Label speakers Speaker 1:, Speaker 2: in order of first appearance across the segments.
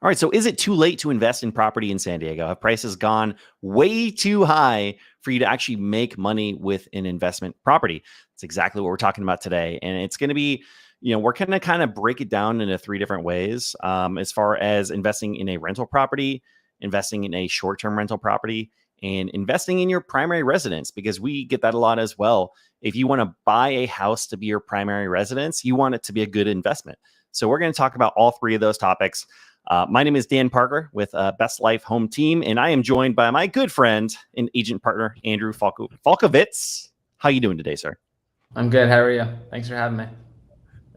Speaker 1: All right, so is it too late to invest in property in San Diego? Have prices gone way too high for you to actually make money with an investment property? That's exactly what we're talking about today. And it's going to be, we're going to kind of break it down into three different ways as far as investing in a rental property, investing in a short-term rental property, and investing in your primary residence, because we get that a lot as well. If you want to buy a house to be your primary residence, you want it to be a good investment. So we're going to talk about all three of those topics. My name is Dan Parker with Best Life Home Team, and I am joined by my good friend and agent partner, Andrew Falkiewicz. How you doing today, sir?
Speaker 2: I'm good. How are you? Thanks for having me.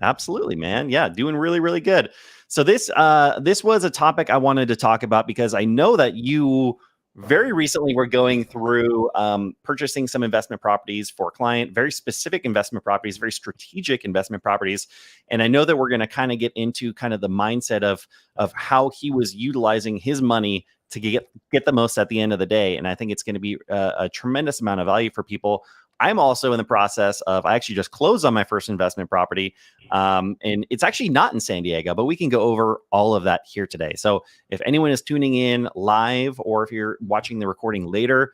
Speaker 1: Absolutely, man. Yeah, doing really, really good. So this was a topic I wanted to talk about because I know that you very recently were going through purchasing some investment properties for a client, very specific investment properties, very strategic investment properties. And I know that we're going to kind of get into kind of the mindset of how he was utilizing his money to get the most at the end of the day. And I think it's going to be a tremendous amount of value for people. I'm also in the process of, I actually just closed on my first investment property. And it's actually not in San Diego, but we can go over all of that here today. So if anyone is tuning in live, or if you're watching the recording later,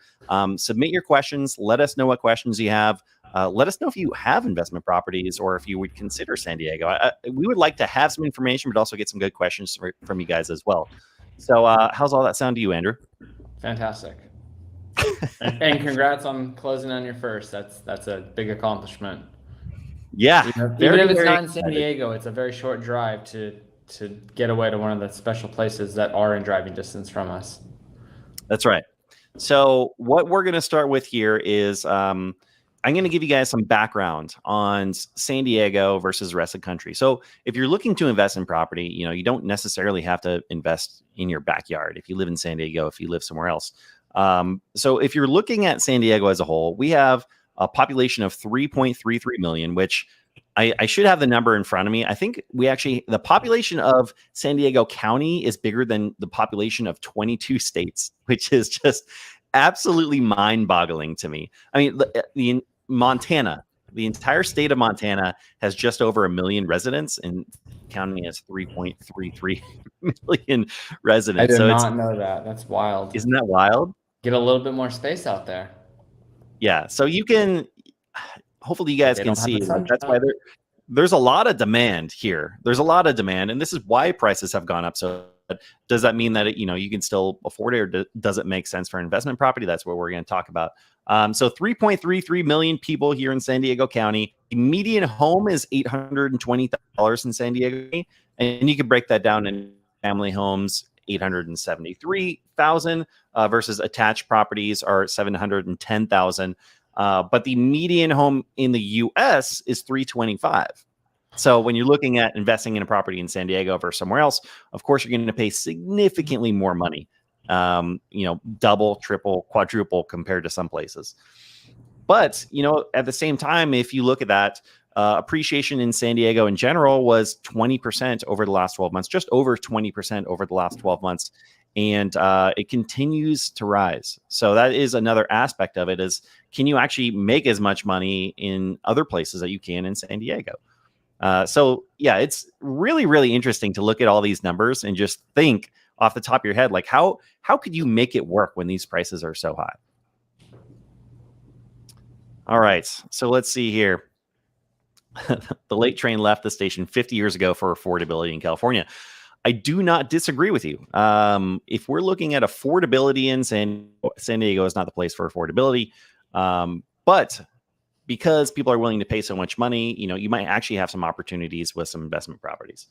Speaker 1: submit your questions. Let us know what questions you have. Let us know if you have investment properties or if you would consider San Diego. We would like to have some information, but also get some good questions from you guys as well. So how's all that sound to you, Andrew?
Speaker 2: Fantastic. and congrats on closing on your first. That's a big accomplishment.
Speaker 1: Yeah.
Speaker 2: Even if it's not in San Diego, it's a very short drive to get away to one of the special places that are in driving distance from us.
Speaker 1: That's right. So what we're going to start with here is I'm going to give you guys some background on San Diego versus the rest of the country. So if you're looking to invest in property, you don't necessarily have to invest in your backyard if you live in San Diego, if you live somewhere else. So if you're looking at San Diego as a whole, we have a population of 3.33 million, which I should have the number in front of me. I think the population of San Diego County is bigger than the population of 22 states, which is just absolutely mind-boggling to me. I mean, the Montana, the entire state of Montana has just over 1 million residents, and county has 3.33 million residents.
Speaker 2: I did not know that. That's wild.
Speaker 1: Isn't that wild?
Speaker 2: Get a little bit more space out there.
Speaker 1: Yeah. So you can, hopefully you guys can see, that's why there's a lot of demand here. There's a lot of demand, and this is why prices have gone up. So does that mean that you can still afford it, or does it make sense for investment property? That's what we're going to talk about. So 3.33 million people here in San Diego County. The median home is $820 in San Diego, and you can break that down in family homes, 873,000 versus attached properties are 710,000. But the median home in the U.S. is 325. So when you're looking at investing in a property in San Diego versus somewhere else, of course, you're going to pay significantly more money, double, triple, quadruple compared to some places. But, at the same time, if you look at that, appreciation in San Diego in general was 20% over the last 12 months, just over 20% over the last 12 months. And it continues to rise. So that is another aspect of it, is can you actually make as much money in other places that you can in San Diego? So yeah, it's really, really interesting to look at all these numbers and just think off the top of your head, like how could you make it work when these prices are so high? All right, so let's see here. The late train left the station 50 years ago for affordability in California. I do not disagree with you. If we're looking at affordability in San Diego is not the place for affordability. But because people are willing to pay so much money, you might actually have some opportunities with some investment properties.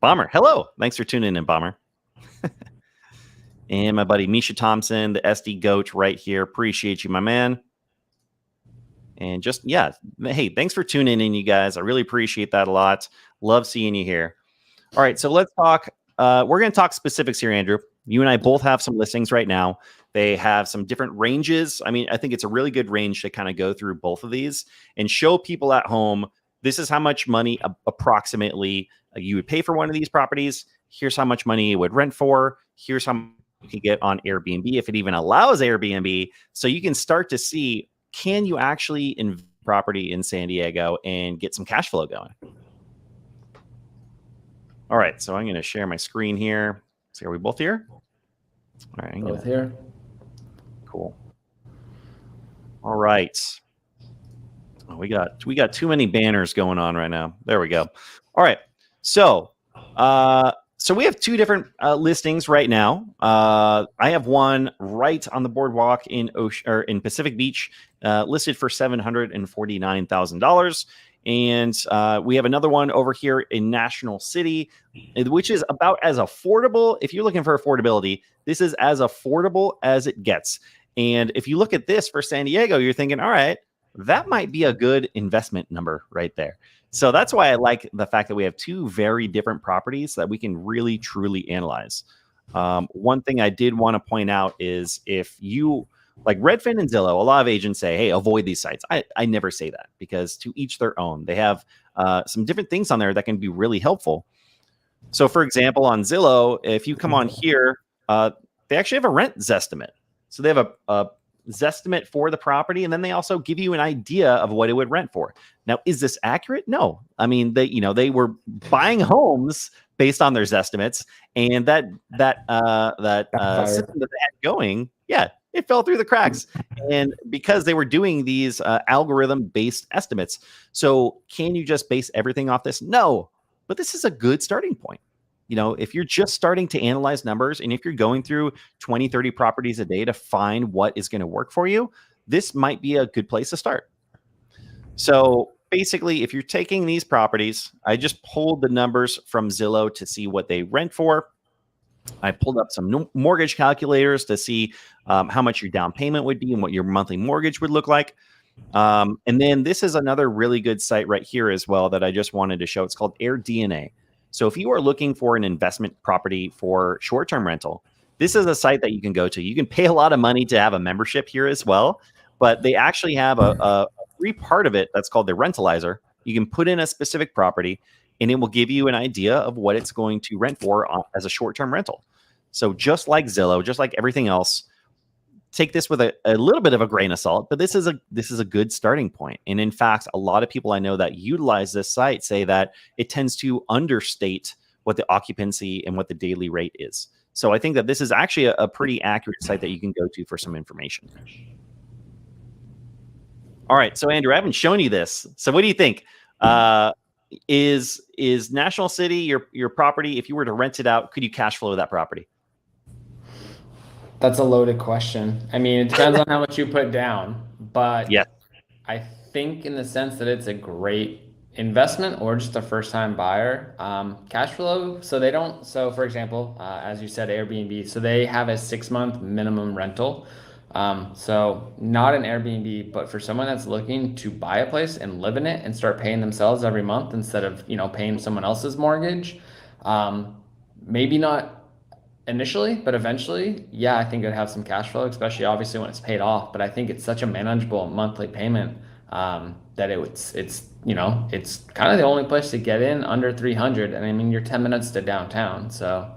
Speaker 1: Bomber, hello. Thanks for tuning in, Bomber. And my buddy Misha Thompson, the SD Goat right here. Appreciate you, my man. And just, yeah, hey, thanks for tuning in, you guys. I really appreciate that a lot. Love seeing you here. All right, so let's talk. We're going to talk specifics here, Andrew. You and I both have some listings right now. They have some different ranges. I mean, I think it's a really good range to kind of go through both of these and show people at home, this is how much money approximately you would pay for one of these properties. Here's how much money you would rent for. Here's how much you can get on Airbnb, if it even allows Airbnb. So you can start to see, can you actually invest property in San Diego and get some cash flow going? All right, so I'm going to share my screen here. So are we both here? All right,
Speaker 2: Both here.
Speaker 1: Cool. All right. Oh, we got too many banners going on right now. There we go. All right. So we have two different listings right now. I have one right on the boardwalk in Pacific Beach, listed for $749,000, and we have another one over here in National City, which is about as affordable. If you're looking for affordability, this is as affordable as it gets. And if you look at this for San Diego, you're thinking, all right, that might be a good investment number right there. So that's why I like the fact that we have two very different properties that we can really, truly analyze. One thing I did want to point out is if you like Redfin and Zillow, a lot of agents say, hey, avoid these sites. I never say that, because to each their own. They have some different things on there that can be really helpful. So for example, on Zillow, if you come on here, they actually have a rent zestimate. So they have a zestimate for the property, and then they also give you an idea of what it would rent for. Now, is this accurate? No. I mean, they were buying homes based on their zestimates, and that system that they had going, yeah, it fell through the cracks. And because they were doing these algorithm-based estimates. So can you just base everything off this? No. But this is a good starting point. If you're just starting to analyze numbers, and if you're going through 20, 30 properties a day to find what is going to work for you, this might be a good place to start. So basically, if you're taking these properties, I just pulled the numbers from Zillow to see what they rent for. I pulled up some mortgage calculators to see how much your down payment would be and what your monthly mortgage would look like. And then this is another really good site right here as well that I just wanted to show. It's called AirDNA. So if you are looking for an investment property for short-term rental, this is a site that you can go to. You can pay a lot of money to have a membership here as well, but they actually have a free part of it that's called the rentalizer. You can put in a specific property, and it will give you an idea of what it's going to rent for as a short-term rental. So just like Zillow, just like everything else, take this with a little bit of a grain of salt, but this is a good starting point. And in fact, a lot of people I know that utilize this site say that it tends to understate what the occupancy and what the daily rate is. So I think that this is actually a pretty accurate site that you can go to for some information. All right, so Andrew, I haven't shown you this. So what do you think? Is National City your property? If you were to rent it out, could you cash flow that property?
Speaker 2: That's a loaded question. I mean, it depends on how much you put down, but
Speaker 1: yeah,
Speaker 2: I think in the sense that it's a great investment or just a first-time buyer. Cash flow, so for example, as you said, Airbnb, so they have a 6-month minimum rental. So not an Airbnb, but for someone that's looking to buy a place and live in it and start paying themselves every month instead of, paying someone else's mortgage, maybe not initially, but eventually, yeah, I think it'd have some cash flow, especially obviously when it's paid off. But I think it's such a manageable monthly payment that it's kind of the only place to get in under 300. And I mean, you're 10 minutes to downtown, so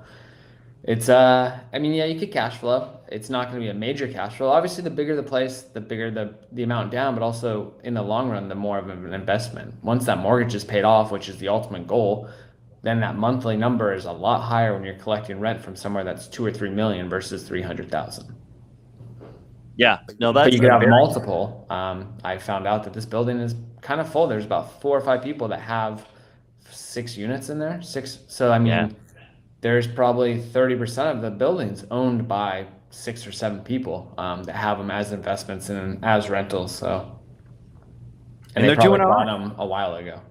Speaker 2: it's yeah, you could cash flow. It's not going to be a major cash flow. Obviously, the bigger the place, the bigger the amount down, but also in the long run, the more of an investment. Once that mortgage is paid off, which is the ultimate goal, then that monthly number is a lot higher when you're collecting rent from somewhere that's 2 or 3 million versus 300,000.
Speaker 1: Yeah, no, that's.
Speaker 2: But you could have multiple. I found out that this building is kind of full. There's about 4 or 5 people that have 6 units in there. 6. So I mean, there's probably 30% of the buildings owned by 6 or 7 people that have them as investments and as rentals. So, and they're doing bought them a while ago.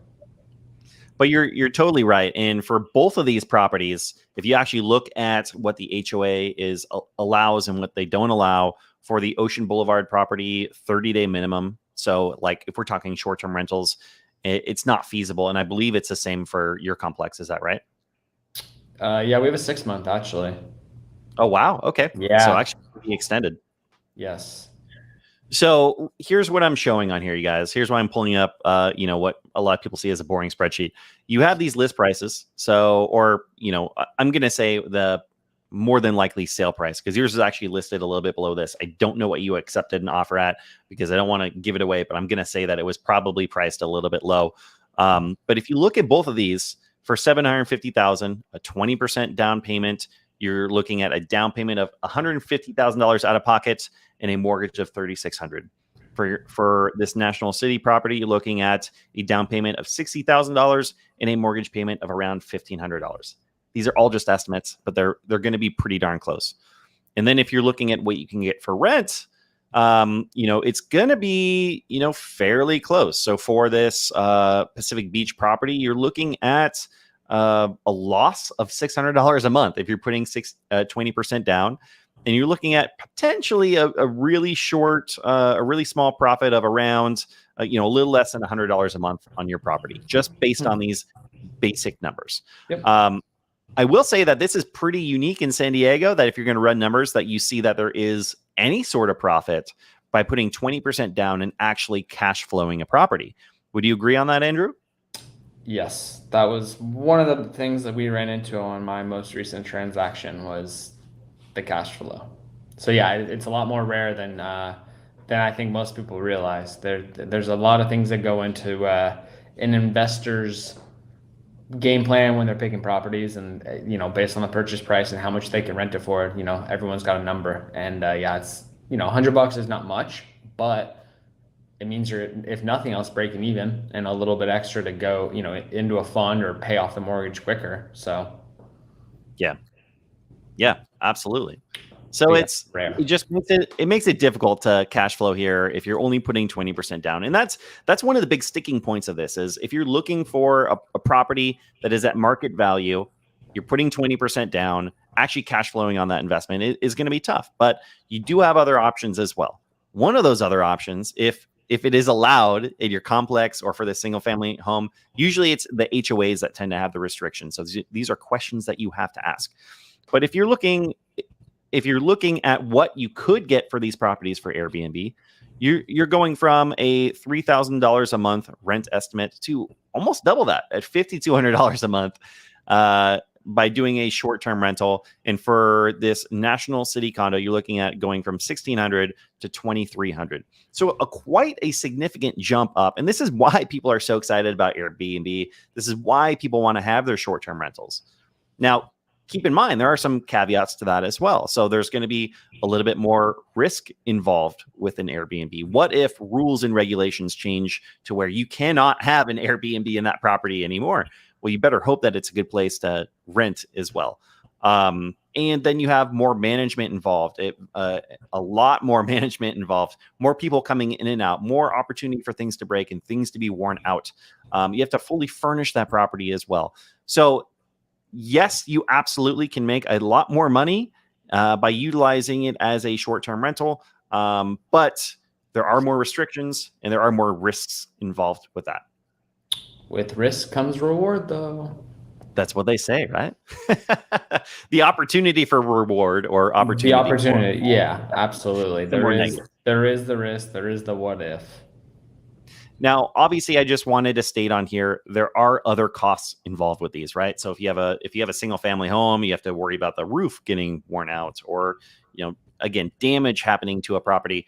Speaker 1: But you're totally right. And for both of these properties, if you actually look at what the HOA allows and what they don't allow, for the Ocean Boulevard property, 30-day minimum. So like if we're talking short-term rentals, it's not feasible. And I believe it's the same for your complex. Is that right?
Speaker 2: Yeah, we have a 6-month actually.
Speaker 1: Oh, wow. Okay.
Speaker 2: Yeah.
Speaker 1: So actually be extended.
Speaker 2: Yes.
Speaker 1: So here's what I'm showing on here, you guys. Here's why I'm pulling up, what a lot of people see as a boring spreadsheet. You have these list prices. So, or, I'm going to say the more than likely sale price, because yours is actually listed a little bit below this. I don't know what you accepted an offer at because I don't want to give it away, but I'm going to say that it was probably priced a little bit low. But if you look at both of these, for 750,000, a 20% down payment. You're looking at a down payment of $150,000 out of pocket and a mortgage of $3,600. For this National City property, you're looking at a down payment of $60,000 and a mortgage payment of around $1,500. These are all just estimates, but they're going to be pretty darn close. And then if you're looking at what you can get for rent, it's going to be, fairly close. So for this Pacific Beach property, you're looking at a loss of $600 a month if you're putting 20% down. And you're looking at potentially a really small profit of around, a little less than $100 a month on your property, just based on these basic numbers.
Speaker 2: Yep.
Speaker 1: I will say that this is pretty unique in San Diego, that if you're going to run numbers, that you see that there is any sort of profit by putting 20% down and actually cash flowing a property. Would you agree on that, Andrew?
Speaker 2: Yes, that was one of the things that we ran into on my most recent transaction was the cash flow. So yeah, it's a lot more rare than I think most people realize. There's a lot of things that go into an investor's game plan when they're picking properties, and based on the purchase price and how much they can rent it for. Everyone's got a number, and it's $100 is not much, but it means you're, if nothing else, breaking even and a little bit extra to go into a fund or pay off the mortgage quicker. So
Speaker 1: yeah, absolutely. So
Speaker 2: yeah,
Speaker 1: it makes it difficult to cash flow here if you're only putting 20% down. And that's one of the big sticking points of this is if you're looking for a property that is at market value, you're putting 20% down, actually cash flowing on that investment is going to be tough. But you do have other options as well. One of those other options, if it is allowed in your complex or for the single family home, usually it's the HOAs that tend to have the restrictions. So these are questions that you have to ask. But if you're looking at what you could get for these properties for Airbnb, you're going from a $3,000 a month rent estimate to almost double that at $5,200 a month by doing a short-term rental. And for this National City condo, you're looking at going from $1,600 to $2,300. So quite a significant jump up. And this is why people are so excited about Airbnb. This is why people want to have their short-term rentals. Now, keep in mind, there are some caveats to that as well. So there's going to be a little bit more risk involved with an Airbnb. What if rules and regulations change to where you cannot have an Airbnb in that property anymore? Well, you better hope that it's a good place to rent as well. And then you have more management involved, a lot more management involved, more people coming in and out, more opportunity for things to break and things to be worn out. You have to fully furnish that property as well. So yes, you absolutely can make a lot more money by utilizing it as a short-term rental, but there are more restrictions and there are more risks involved with that.
Speaker 2: With risk comes reward, though.
Speaker 1: That's what they say, right? The opportunity for reward or opportunity.
Speaker 2: The opportunity, yeah, absolutely. There is the risk, there is the what if.
Speaker 1: Now, obviously, I just wanted to state on here, there are other costs involved with these, right? So if you have a single family home, you have to worry about the roof getting worn out or, again, damage happening to a property.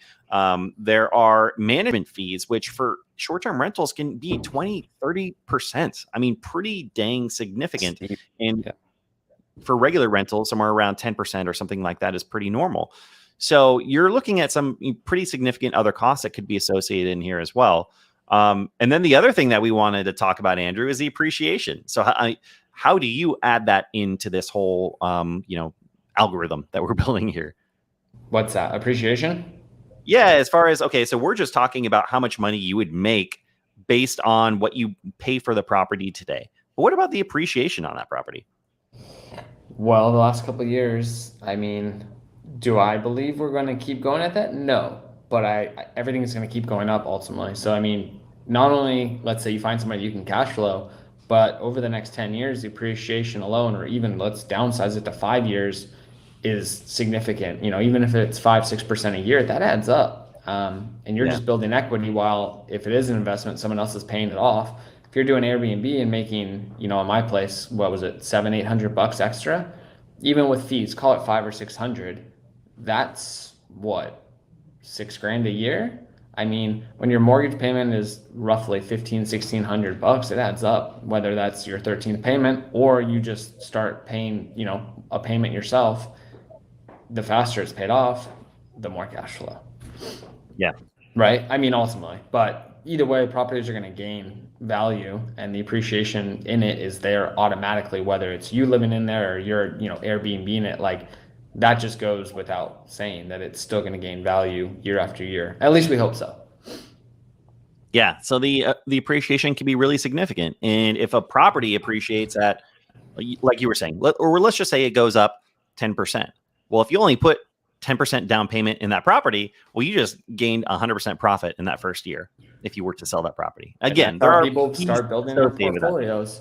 Speaker 1: There are management fees, which for short-term rentals can be 20, 30%. I mean, pretty dang significant. And for regular rentals, somewhere around 10% or something like that is pretty normal. So you're looking at some pretty significant other costs that could be associated in here as well. And then the other thing that we wanted to talk about, Andrew, is the appreciation. So how do you add that into this whole, algorithm that we're building here?
Speaker 2: What's that? Appreciation?
Speaker 1: Yeah, as far as, okay, so we're just talking about how much money you would make based on what you pay for the property today. But what about the appreciation on that property?
Speaker 2: Well, the last couple of years, I mean, do I believe we're going to keep going at that? No, but everything is going to keep going up ultimately. So, I mean, not only, let's say you find somebody you can cash flow, but over the next 10 years, the appreciation alone, or even let's downsize it to 5 years, is significant. Even if it's 5-6% a year, that adds up. And you're just building equity while, if it is an investment, someone else is paying it off. If you're doing Airbnb and making, in my place, what was it, $700-800 extra, even with fees, call it $500 or $600, that's what, $6,000 a year. I mean, when your mortgage payment is roughly 1,500-1,600 bucks, it adds up, whether that's your 13th payment or you just start paying, a payment yourself. The faster it's paid off, the more cash flow.
Speaker 1: Yeah.
Speaker 2: Right? I mean, ultimately, but either way, properties are going to gain value and the appreciation in it is there automatically, whether it's you living in there or you're, Airbnb in it. Like that just goes without saying that it's still going to gain value year after year. At least we hope so.
Speaker 1: Yeah. So the appreciation can be really significant. And if a property appreciates at, like you were saying, or let's just say it goes up 10%. Well, if you only put 10% down payment in that property, well, you just gained 100% profit in that first year if you were to sell that property. Again, there are
Speaker 2: people start building their portfolios.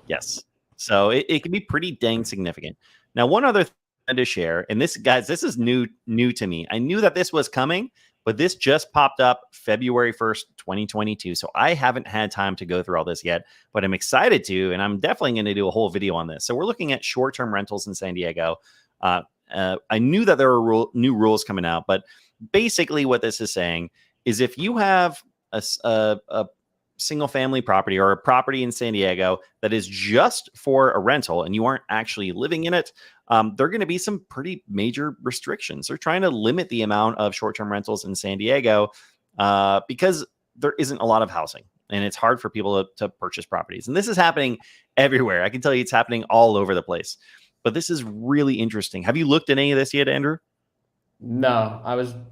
Speaker 1: Yes. So it can be pretty dang significant. Now, one other thing to share, and this, guys, this is new to me. I knew that this was coming, but this just popped up February 1st, 2022. So I haven't had time to go through all this yet, but I'm excited to, and I'm definitely going to do a whole video on this. So we're looking at short-term rentals in San Diego. I knew that there were new rules coming out, but basically what this is saying is if you have a single family property or a property in San Diego that is just for a rental and you aren't actually living in it, there are going to be some pretty major restrictions. They're trying to limit the amount of short-term rentals in San Diego because there isn't a lot of housing and it's hard for people to purchase properties. And this is happening everywhere. I can tell you it's happening all over the place. But this is really interesting. Have you looked at any of this yet, Andrew?
Speaker 2: No,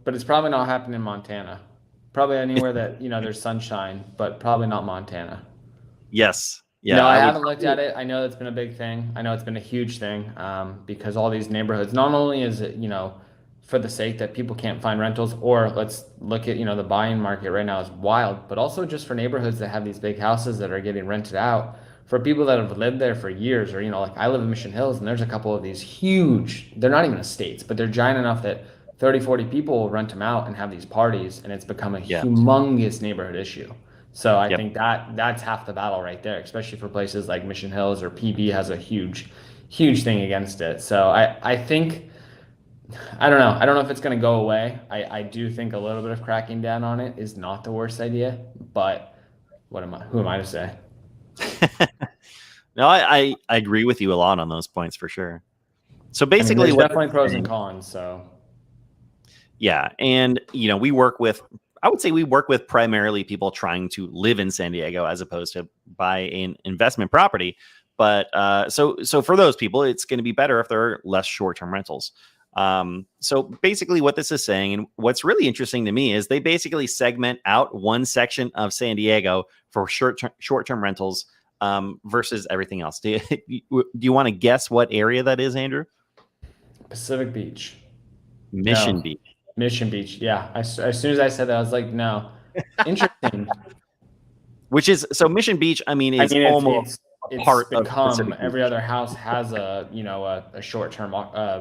Speaker 2: but it's probably not happening in Montana. Probably anywhere that, there's sunshine, but probably not Montana.
Speaker 1: Yes. Yeah.
Speaker 2: No, I haven't looked at it. I know that's been a big thing. I know it's been a huge thing because all these neighborhoods, not only is it, for the sake that people can't find rentals, or let's look at, the buying market right now is wild, but also just for neighborhoods that have these big houses that are getting rented out. For people that have lived there for years, or, like I live in Mission Hills and there's a couple of these huge, they're not even estates, but they're giant enough that 30, 40 people will rent them out and have these parties. And it's become a humongous neighborhood issue. So I think that's half the battle right there, especially for places like Mission Hills, or PB has a huge thing against it. So I think, I don't know. I don't know if it's going to go away. I do think a little bit of cracking down on it is not the worst idea, but who am I to say?
Speaker 1: No, I agree with you a lot on those points for sure. So basically,
Speaker 2: there's definitely pros and cons. So
Speaker 1: yeah, and we work with primarily people trying to live in San Diego as opposed to buy an investment property. But so for those people, it's going to be better if there are less short-term rentals. So basically, what this is saying, and what's really interesting to me, is they basically segment out one section of San Diego for short-term rentals. Versus everything else. Do you want to guess what area that is, Andrew?
Speaker 2: Pacific Beach.
Speaker 1: Mission Beach.
Speaker 2: Mission Beach. Yeah. As soon as I said that, I was like, no. Interesting.
Speaker 1: Which is, so Mission Beach, is almost
Speaker 2: it's
Speaker 1: part
Speaker 2: become,
Speaker 1: of Pacific
Speaker 2: every
Speaker 1: Beach.
Speaker 2: Other house has a short-term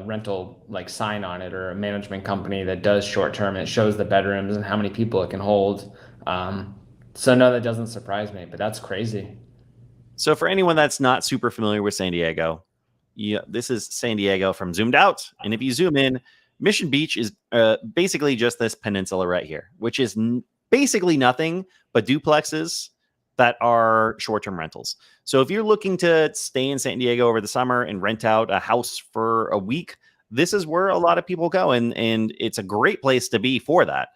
Speaker 2: rental like sign on it, or a management company that does short-term, and it shows the bedrooms and how many people it can hold. So no, that doesn't surprise me, but that's crazy.
Speaker 1: So for anyone that's not super familiar with San Diego, this is San Diego from zoomed out. And if you zoom in, Mission Beach is basically just this peninsula right here, which is basically nothing but duplexes that are short-term rentals. So if you're looking to stay in San Diego over the summer and rent out a house for a week, this is where a lot of people go. And it's a great place to be for that.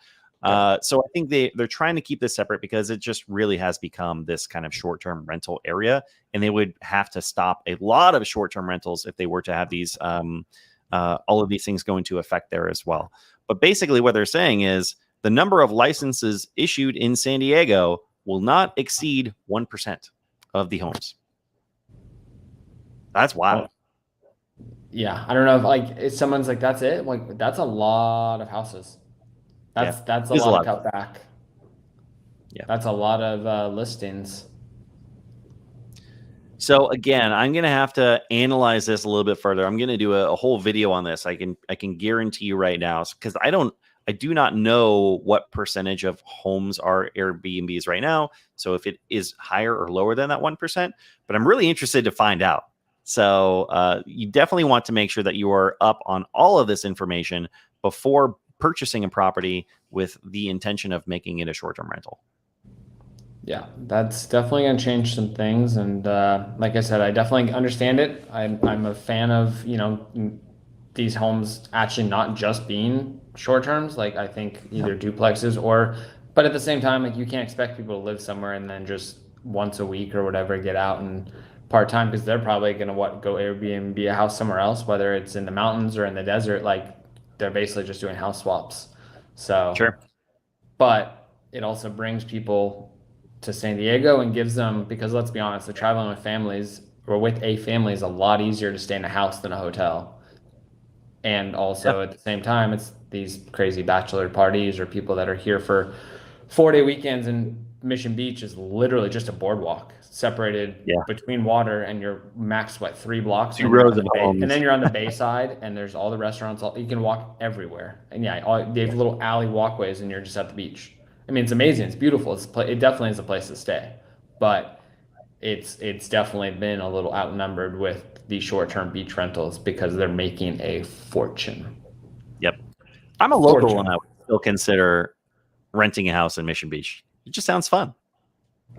Speaker 1: So I think they're trying to keep this separate because it just really has become this kind of short-term rental area, and they would have to stop a lot of short-term rentals if they were to have these all of these things go into effect there as well. But basically what they're saying is the number of licenses issued in San Diego will not exceed 1% of the homes. That's wild.
Speaker 2: Yeah, I don't know if someone's like, that's it. Like, that's a lot of houses. That's a lot of cutback. Yeah, that's a lot of listings.
Speaker 1: So again, I'm going to have to analyze this a little bit further. I'm going to do a whole video on this. I can guarantee you right now, because I do not know what percentage of homes are Airbnbs right now. So if it is higher or lower than that 1%, but I'm really interested to find out. So you definitely want to make sure that you are up on all of this information before purchasing a property with the intention of making it a short-term rental.
Speaker 2: Yeah, that's definitely going to change some things. And like I said, I definitely understand it. I'm a fan of, these homes actually not just being short terms. Like I think either duplexes but at the same time, like you can't expect people to live somewhere and then just once a week or whatever get out and part time because they're probably going to go Airbnb a house somewhere else, whether it's in the mountains or in the desert. Like they're basically just doing house swaps. So,
Speaker 1: Sure.
Speaker 2: but it also brings people to San Diego and gives them, because let's be honest, the traveling with families or with a family is a lot easier to stay in a house than a hotel. And also at the same time, it's these crazy bachelor parties or people that are here for 4-day weekends, and Mission Beach is literally just a boardwalk separated between water, and you're max 3 blocks,
Speaker 1: Two rows of homes.
Speaker 2: and then you're on the bay side, and there's all the restaurants. You can walk everywhere, and they have little alley walkways, and you're just at the beach. I mean, it's amazing. It's beautiful. It definitely is a place to stay, but it's definitely been a little outnumbered with these short-term beach rentals because they're making a fortune.
Speaker 1: Yep. I'm a local and I would still consider renting a house in Mission Beach. It just sounds fun.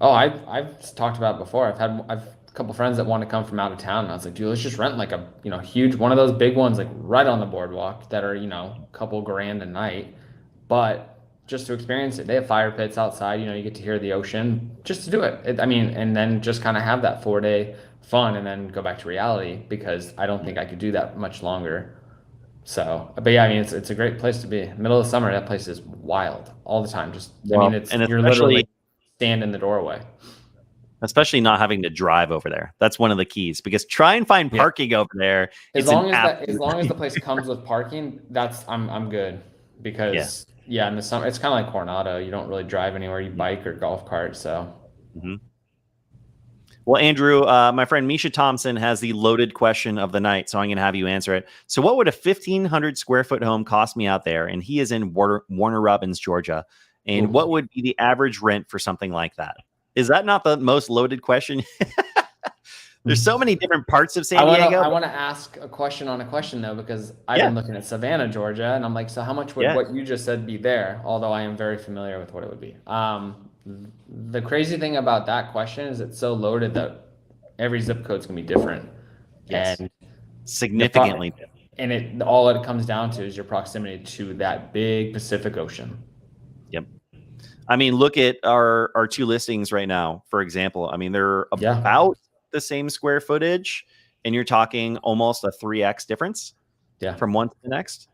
Speaker 2: Oh, I've talked about it before. I've a couple friends that want to come from out of town, and I was like, dude, let's just rent like a huge one of those big ones, like right on the boardwalk that are a couple grand a night, but just to experience it. They have fire pits outside. You get to hear the ocean just to do it. And then just kind of have that 4-day fun and then go back to reality, because I don't think I could do that much longer. So, but yeah, I mean, it's a great place to be. Middle of summer, that place is wild all the time. You're literally stand in the doorway.
Speaker 1: Especially not having to drive over there. That's one of the keys, because try and find parking over there.
Speaker 2: As long as the place comes with parking, I'm good, because in the summer it's kind of like Coronado. You don't really drive anywhere. You bike or golf cart. So.
Speaker 1: Mm-hmm. Well, Andrew, my friend Misha Thompson has the loaded question of the night, so I'm going to have you answer it. So what would a 1,500 square foot home cost me out there? And he is in Warner Robins, Georgia. And what would be the average rent for something like that? Is that not the most loaded question? There's so many different parts of San Diego.
Speaker 2: I want to ask a question on a question, though, because I've been looking at Savannah, Georgia, and I'm like, so how much would what you just said be there? Although I am very familiar with what it would be. The crazy thing about that question is it's so loaded that every zip code is going to be different.
Speaker 1: Yes. And significantly different.
Speaker 2: And all it comes down to is your proximity to that big Pacific Ocean.
Speaker 1: Yep. I mean, look at our 2 listings right now, for example. I mean, they're about the same square footage, and you're talking almost a 3x difference from one to the next.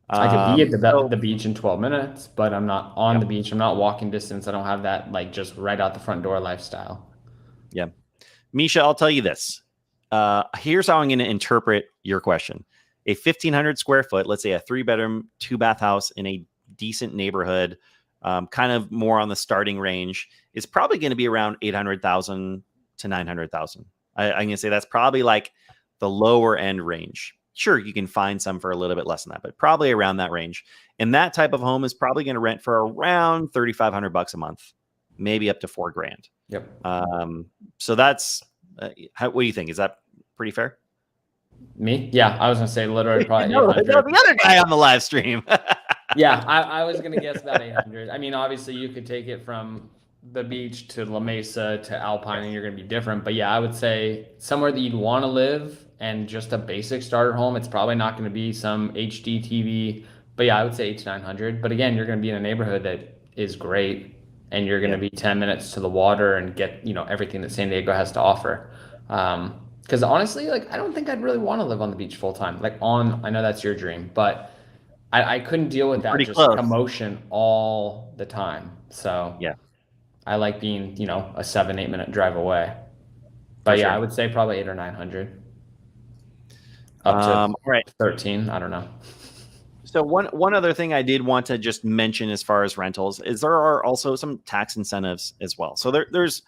Speaker 2: I could be at the beach in 12 minutes, but I'm not on the beach. I'm not walking distance. I don't have that just right out the front door lifestyle.
Speaker 1: Yeah. Misha, I'll tell you this. Here's how I'm going to interpret your question. A 1,500 square foot, let's say a 3-bedroom, 2-bath house in a decent neighborhood, kind of more on the starting range, is probably going to be around $800,000 to $900,000. I'm going to say that's probably like the lower end range. Sure, you can find some for a little bit less than that, but probably around that range. And that type of home is probably going to rent for around $3,500 a month, maybe up to $4,000.
Speaker 2: Yep.
Speaker 1: So that's what do you think? Is that pretty fair?
Speaker 2: Me? Yeah, I was going to say literally probably.
Speaker 1: No, the other guy on the live stream.
Speaker 2: Yeah, I was going to guess about 800. I mean, obviously you could take it from the beach to La Mesa to Alpine, and you're going to be different. But yeah, I would say somewhere that you'd want to live and just a basic starter home. It's probably not going to be some HD TV, but yeah, I would say 800 to 900. But again, you're going to be in a neighborhood that is great, and you're going to be 10 minutes to the water and get everything that San Diego has to offer. Because honestly, I don't think I'd really want to live on the beach full time. I know that's your dream, but I couldn't deal with that commotion all the time. So
Speaker 1: yeah, I
Speaker 2: like being a 7-8 minute drive away. But I would say probably 800 or 900. Up to 13. I don't know.
Speaker 1: So one other thing I did want to just mention as far as rentals is there are also some tax incentives as well. So there's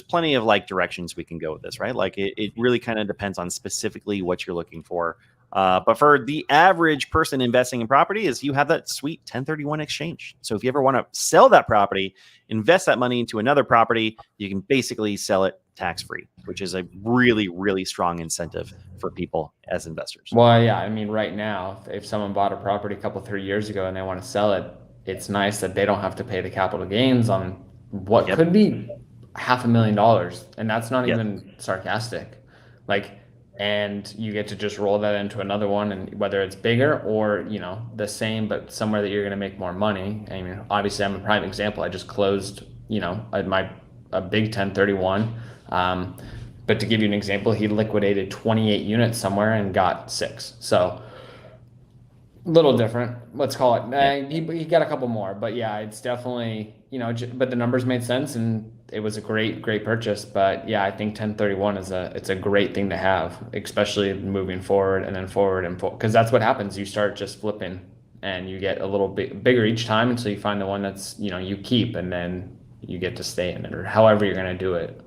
Speaker 1: plenty of directions we can go with this, right? It really kind of depends on specifically what you're looking for. But for the average person investing in property is you have that sweet 1031 exchange. So if you ever want to sell that property, invest that money into another property, you can basically sell it tax-free, which is a really, really strong incentive for people as investors.
Speaker 2: Well, yeah, I mean, right now, if someone bought a property a couple, 3 years ago and they want to sell it, it's nice that they don't have to pay the capital gains on what
Speaker 1: Yep.
Speaker 2: could be $500,000. And that's not
Speaker 1: Yes.
Speaker 2: even sarcastic. Like, and you get to just roll that into another one, and whether it's bigger or, the same, but somewhere that you're going to make more money. I mean, obviously, I'm a prime example. I just closed, a big 1031. But to give you an example, he liquidated 28 units somewhere and got 6. So a little different. Let's call it.
Speaker 1: Yeah.
Speaker 2: He got a couple more, but yeah, it's definitely, but the numbers made sense and it was a great, great purchase. But yeah, I think 1031 it's a great thing to have, especially moving forward and then forward and forward, because that's what happens. You start just flipping and you get a little bit bigger each time until you find the one that's, you keep, and then you get to stay in it, or however you're going to do it.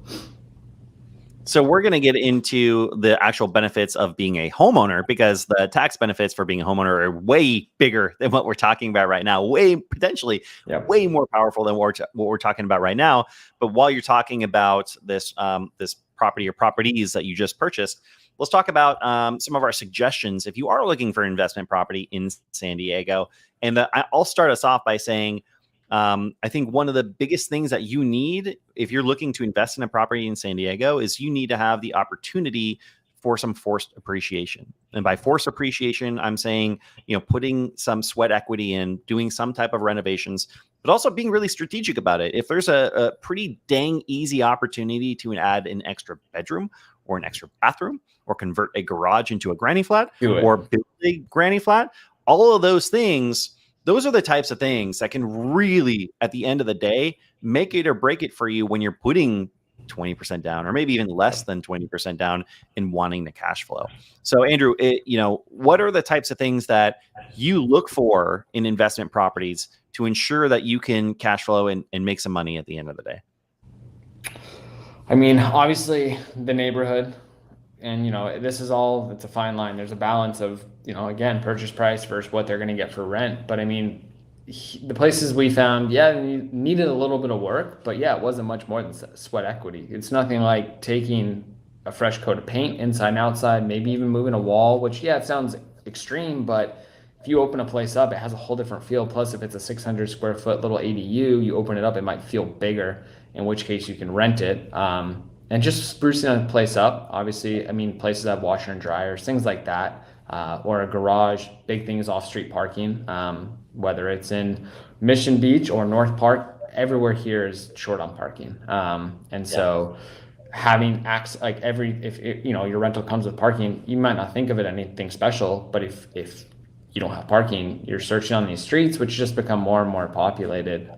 Speaker 1: So we're going to get into the actual benefits of being a homeowner, because the tax benefits for being a homeowner are way bigger than what we're talking about right now. Potentially way more powerful than what we're talking about right now. But while you're talking about this property or properties that you just purchased, let's talk about some of our suggestions if you are looking for investment property in San Diego. And I'll start us off by saying, I think one of the biggest things that you need if you're looking to invest in a property in San Diego is you need to have the opportunity for some forced appreciation. And by forced appreciation, I'm saying, putting some sweat equity in, doing some type of renovations, but also being really strategic about it. If there's a pretty dang easy opportunity to add an extra bedroom or an extra bathroom, or convert a garage into a granny flat, or build a granny flat, all of those things, those are the types of things that can really, at the end of the day, make it or break it for you when you're putting 20% down, or maybe even less than 20% down, and wanting the cash flow. So Andrew, what are the types of things that you look for in investment properties to ensure that you can cash flow and make some money at the end of the day?
Speaker 2: I mean, obviously the neighborhood, and this is it's a fine line. There's a balance of, again, purchase price versus what they're going to get for rent. But I mean, the places we found, needed a little bit of work, but yeah, it wasn't much more than sweat equity. It's nothing like taking a fresh coat of paint inside and outside, maybe even moving a wall, which, it sounds extreme, but if you open a place up, it has a whole different feel. Plus, if it's a 600 square foot little ADU, you open it up, it might feel bigger, in which case you can rent it. And just sprucing a place up, obviously, I mean, places have washer and dryers, things like that, or a garage. Big thing is off-street parking, whether it's in Mission Beach or North Park, everywhere here is short on parking. So having access, like if your rental comes with parking, you might not think of it anything special, but if you don't have parking, you're searching on these streets, which just become more and more populated.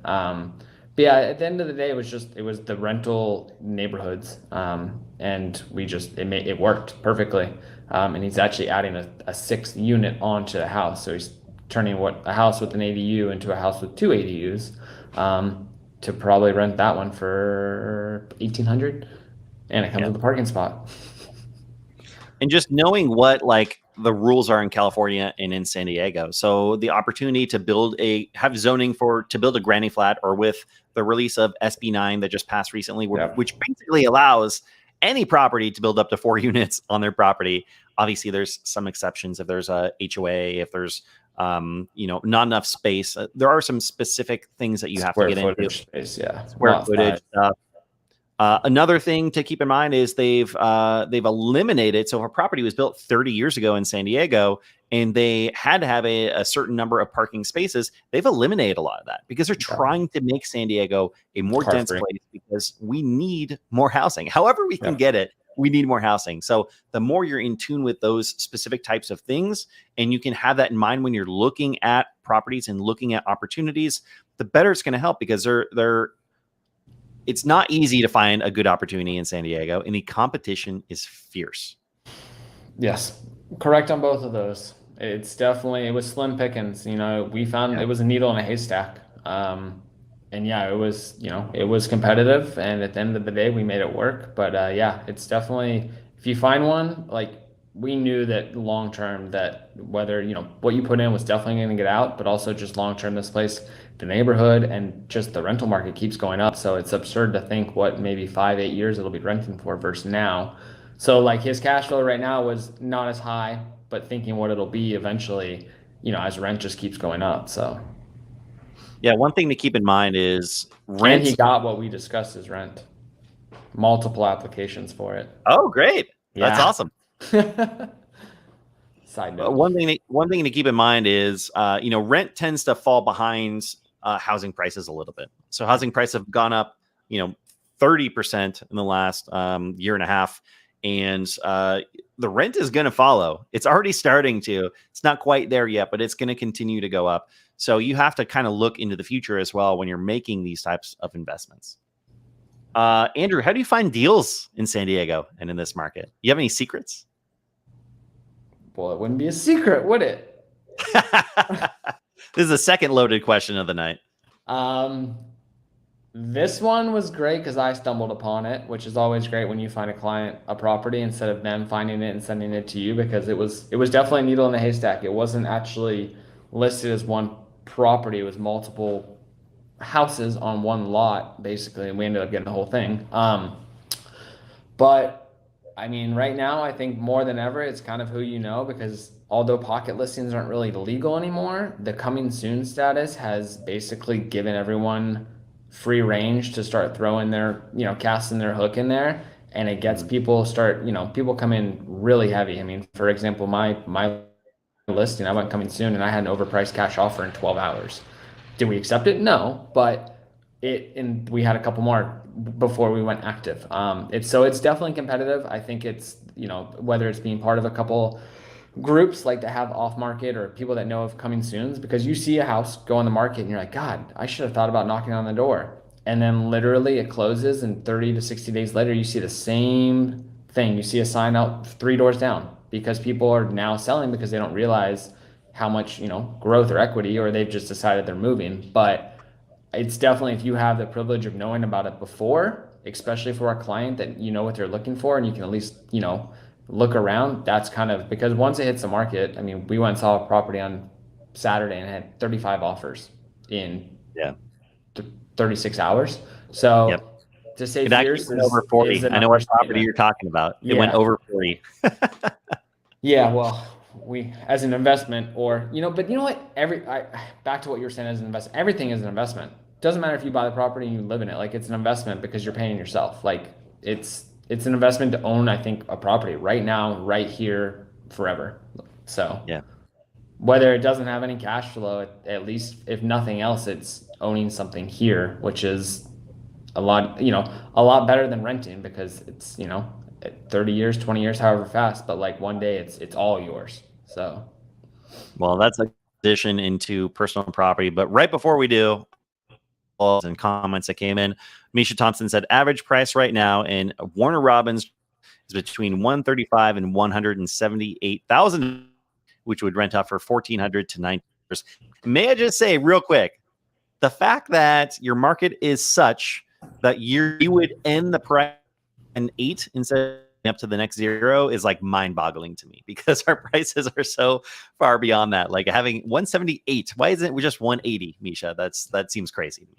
Speaker 2: But yeah, at the end of the day, it was the rental neighborhoods, and it worked perfectly. And he's actually adding a 6th unit onto the house, so he's turning a house with an ADU into a house with 2 ADUs, to probably rent that one for $1,800, and it comes with a parking spot.
Speaker 1: And just knowing what the rules are in California and in San Diego. So the opportunity to have zoning to build a granny flat, or with the release of SB 9 that just passed recently, which basically allows any property to build up to 4 units on their property. Obviously, there's some exceptions if there's a HOA, if there's not enough space. There are some specific things that you have to get into.
Speaker 2: Space,
Speaker 1: square footage stuff. Another thing to keep in mind is they've eliminated. So if a property was built 30 years ago in San Diego and they had to have a certain number of parking spaces, they've eliminated a lot of that because they're trying to make San Diego a more dense place, because we need more housing. However we can get it, we need more housing. So the more you're in tune with those specific types of things, and you can have that in mind when you're looking at properties and looking at opportunities, the better it's going to help, because it's not easy to find a good opportunity in San Diego, and the competition is fierce.
Speaker 2: Yes, correct on both of those. It was slim pickings. We found it was a needle in a haystack. And it was competitive, and at the end of the day, we made it work. But it's definitely, if you find one, we knew that long term, that whether, what you put in was definitely going to get out, but also just long term, this place, the neighborhood and just the rental market keeps going up. So it's absurd to think what maybe 5, 8 years it'll be renting for versus now. So like his cash flow right now was not as high, but thinking what it'll be eventually, as rent just keeps going up. So
Speaker 1: Yeah, one thing to keep in mind is
Speaker 2: and he
Speaker 1: rent.
Speaker 2: got what we discussed as rent. Multiple applications for it.
Speaker 1: Oh, great. That's
Speaker 2: Yeah.
Speaker 1: awesome.
Speaker 2: Side note.
Speaker 1: One thing to keep in mind is, rent tends to fall behind housing prices a little bit. So housing prices have gone up, 30% in the last year and a half, and the rent is going to follow. It's already starting to. It's not quite there yet, but it's going to continue to go up. So you have to kind of look into the future as well when you're making these types of investments. Andrew, how do you find deals in San Diego and in this market? You have any secrets?
Speaker 2: Well, it wouldn't be a secret, would it?
Speaker 1: This is the second loaded question of the night.
Speaker 2: This one was great because I stumbled upon it, which is always great when you find a client a property instead of them finding it and sending it to you, because it was definitely a needle in the haystack. It wasn't actually listed as one property. It was multiple houses on one lot, basically, and we ended up getting the whole thing. But I mean, right now, I think more than ever, it's kind of who you know, because although pocket listings aren't really legal anymore, the coming soon status has basically given everyone free range to start throwing their, casting their hook in there. And it gets people people come in really heavy. I mean, for example, my listing, I went coming soon and I had an overpriced cash offer in 12 hours. Did we accept it? No, but and we had a couple more before we went active. It's definitely competitive. I think it's, whether it's being part of a couple groups like to have off market or people that know of coming soons, because you see a house go on the market and you're like, God, I should have thought about knocking on the door. And then literally it closes, and 30 to 60 days later, you see the same thing. You see a sign out 3 doors down, because people are now selling because they don't realize how much, growth or equity, or they've just decided they're moving. But it's definitely, if you have the privilege of knowing about it before, especially for our client, that you know what they're looking for and you can at least, look around. That's kind of, because once it hits the market, I mean, we went and saw a property on Saturday and had 35 offers in 36 hours. So to save fears,
Speaker 1: went over 40. I know what property you're talking about. It went over 40.
Speaker 2: Yeah, well, we, as an investment, or but you know what? Back to what you were saying, as an investment, everything is an investment. Doesn't matter if you buy the property and you live in it. Like, it's an investment because you're paying yourself. Like, it's an investment to own, I think, a property right now, right here, forever. So whether it doesn't have any cash flow, at least if nothing else, it's owning something here, which is a lot better than renting, because it's 30 years, 20 years, however fast, but like one day it's all yours. So,
Speaker 1: well, that's a transition into personal property. But right before we do, and comments that came in, Misha Thompson said average price right now in Warner Robins is between $135,000 and $178,000, which would rent out for $1,400 to $900. May I just say real quick, the fact that your market is such that you would end the price an 8 instead of up to the next 0 is like mind-boggling to me, because our prices are so far beyond that. Like, having 178, why isn't it just 180, Misha? That seems crazy to me.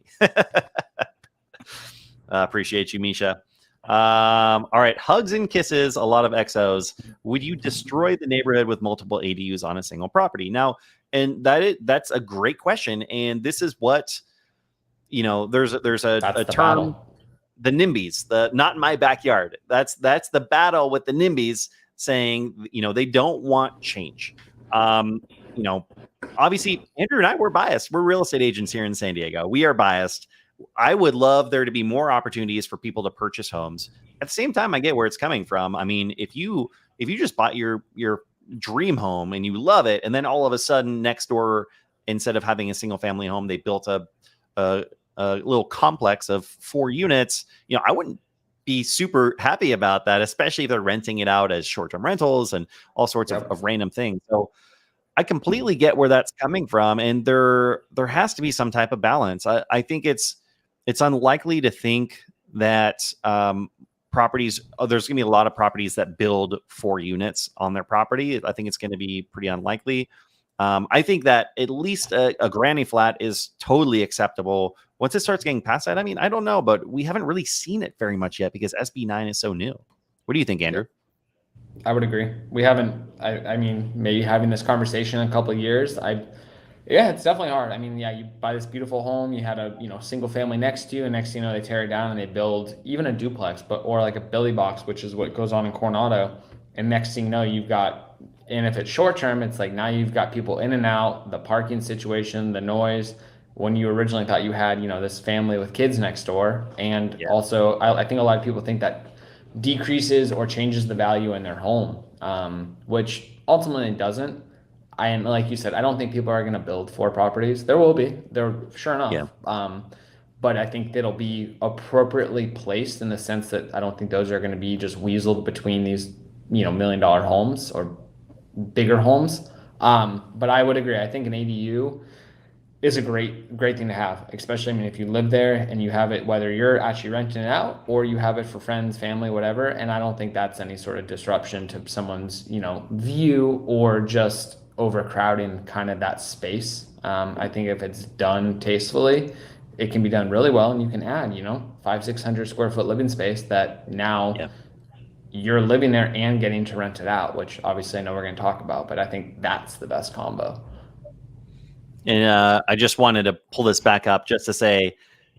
Speaker 1: Appreciate you, Misha. All right, hugs and kisses, a lot of XOs. Would you destroy the neighborhood with multiple ADUs on a single property? Now, and that's a great question, and this is what, there's a term.
Speaker 2: Battle.
Speaker 1: The NIMBYs, the not in my backyard. That's the battle with the NIMBYs, saying, they don't want change. Obviously, Andrew and I, we're biased. We're real estate agents here in San Diego. We are biased. I would love there to be more opportunities for people to purchase homes. At the same time, I get where it's coming from. I mean, if you just bought your dream home and you love it, and then all of a sudden next door, instead of having a single family home, they built a little complex of 4 units, I wouldn't be super happy about that, especially if they're renting it out as short-term rentals and all sorts of random things. So I completely get where that's coming from, and there has to be some type of balance. I think it's unlikely to think that properties, there's going to be a lot of properties that build 4 units on their property. I think it's going to be pretty unlikely. I think that at least a granny flat is totally acceptable. Once it starts getting past that, I mean, I don't know, but we haven't really seen it very much yet because SB9 is so new. What do you think, Andrew?
Speaker 2: I would agree. We haven't, I mean, maybe having this conversation in a couple of years, yeah, it's definitely hard. I mean, yeah, you buy this beautiful home, you had a, single family next to you, and next thing you know, they tear it down and they build even a duplex, or like a Billy box, which is what goes on in Coronado. And next thing you know, and if it's short term, it's like now you've got people in and out, the parking situation, the noise, when you originally thought you had, this family with kids next door. And also, I think a lot of people think that decreases or changes the value in their home, which ultimately it doesn't. And like you said, I don't think people are going to build 4 properties. There will be, sure enough.
Speaker 1: Yeah.
Speaker 2: But I think it'll be appropriately placed in the sense that I don't think those are going to be just weaseled between these, $1 million homes or bigger homes. But I would agree. I think an ADU is a great thing to have, especially, I mean, if you live there and you have it, whether you're actually renting it out or you have it for friends, family, whatever. And I don't think that's any sort of disruption to someone's, view or just overcrowding kind of that space. I think if it's done tastefully, it can be done really well, and you can add, 500-600 square foot living space that now you're living there and getting to rent it out, which obviously I know we're going to talk about, but I think that's the best combo.
Speaker 1: And I just wanted to pull this back up just to say,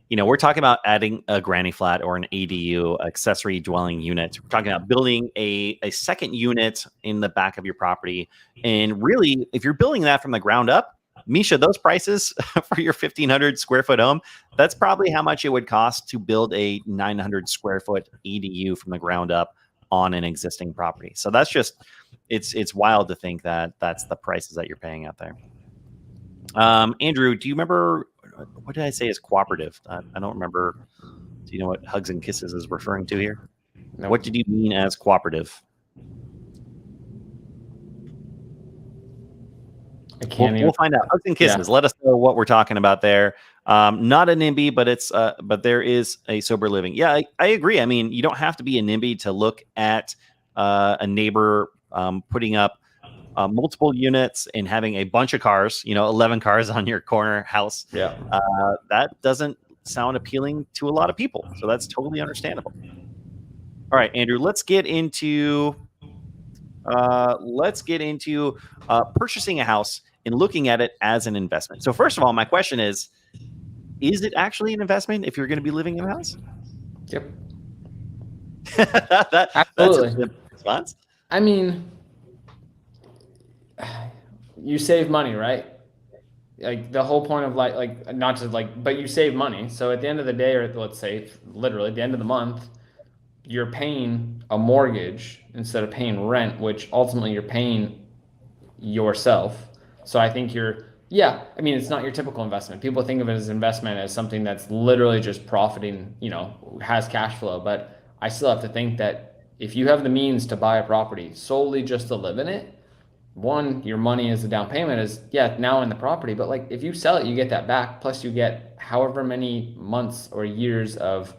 Speaker 1: we're talking about adding a granny flat or an ADU, accessory dwelling unit. We're talking about building a second unit in the back of your property. And really, if you're building that from the ground up, Misha, those prices for your 1,500 square foot home, that's probably how much it would cost to build a 900 square foot ADU from the ground up on an existing property. So that's just, it's wild to think that that's the prices that you're paying out there. Andrew, do you remember, what did I say is cooperative? I don't remember. Do you know what Hugs and Kisses is referring to here?
Speaker 2: No.
Speaker 1: What did you mean as cooperative?
Speaker 2: I can't
Speaker 1: We'll find out. Hugs and Kisses. Let us know what we're talking about there. Not a NIMBY, but there is a sober living. Yeah, I agree. I mean, you don't have to be a NIMBY to look at a neighbor putting up multiple units and having a bunch of cars, 11 cars on your corner house.
Speaker 2: Yeah.
Speaker 1: That doesn't sound appealing to a lot of people. So that's totally understandable. All right, Andrew, let's get into purchasing a house and looking at it as an investment. So first of all, my question is it actually an investment if you're going to be living in a house?
Speaker 2: Yep.
Speaker 1: That's a simple response.
Speaker 2: I mean, you save money, right? Like the whole point of but you save money. So at the end of the day, or let's say literally at the end of the month, you're paying a mortgage instead of paying rent, which ultimately you're paying yourself. So I think I mean, it's not your typical investment. People think of it as investment as something that's literally just profiting, has cash flow. But I still have to think that if you have the means to buy a property solely just to live in it, one, your money as a down payment is now in the property, but like if you sell it, you get that back. Plus you get however many months or years of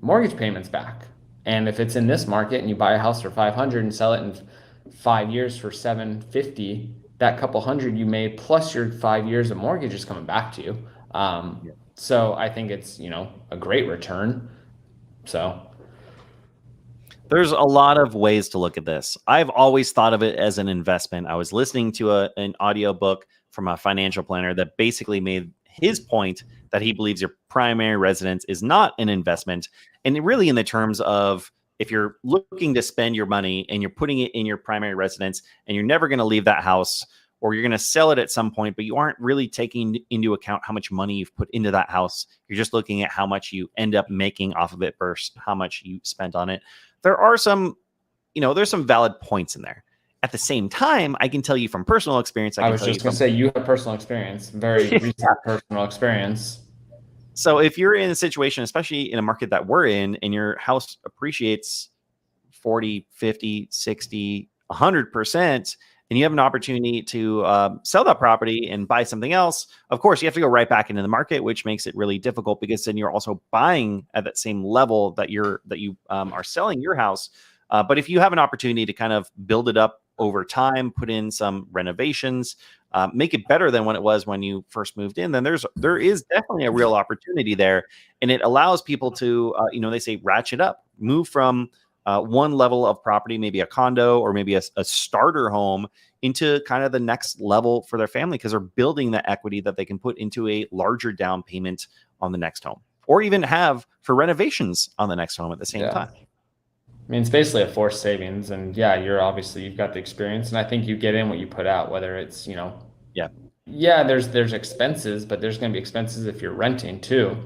Speaker 2: mortgage payments back. And if it's in this market and you buy a house for 500 and sell it in 5 years for 750, that couple hundred you made plus your 5 years of mortgage is coming back to you. So I think it's, a great return. So
Speaker 1: there's a lot of ways to look at this. I've always thought of it as an investment. I was listening to an audiobook from a financial planner that basically made his point that he believes your primary residence is not an investment. And really in the terms of if you're looking to spend your money and you're putting it in your primary residence and you're never going to leave that house, or you're going to sell it at some point, but you aren't really taking into account how much money you've put into that house. You're just looking at how much you end up making off of it versus how much you spent on it. There are some, there's some valid points in there. At the same time, I can tell you from personal experience.
Speaker 2: I was just going to say, you have personal experience, very recent personal experience.
Speaker 1: So if you're in a situation, especially in a market that we're in, and your house appreciates 40, 50, 60, 100%, and you have an opportunity to sell that property and buy something else, of course, you have to go right back into the market, which makes it really difficult because then you're also buying at that same level that you are selling your house. But if you have an opportunity to kind of build it up over time, put in some renovations, make it better than when it was when you first moved in, then there is definitely a real opportunity there, and it allows people to they say ratchet up, move from one level of property, maybe a condo or maybe a starter home, into kind of the next level for their family because they're building that equity that they can put into a larger down payment on the next home, or even have for renovations on the next home at the same time.
Speaker 2: I mean, it's basically a forced savings, and yeah, you've got the experience, and I think you get in what you put out, whether it's, there's expenses, but there's going to be expenses if you're renting too.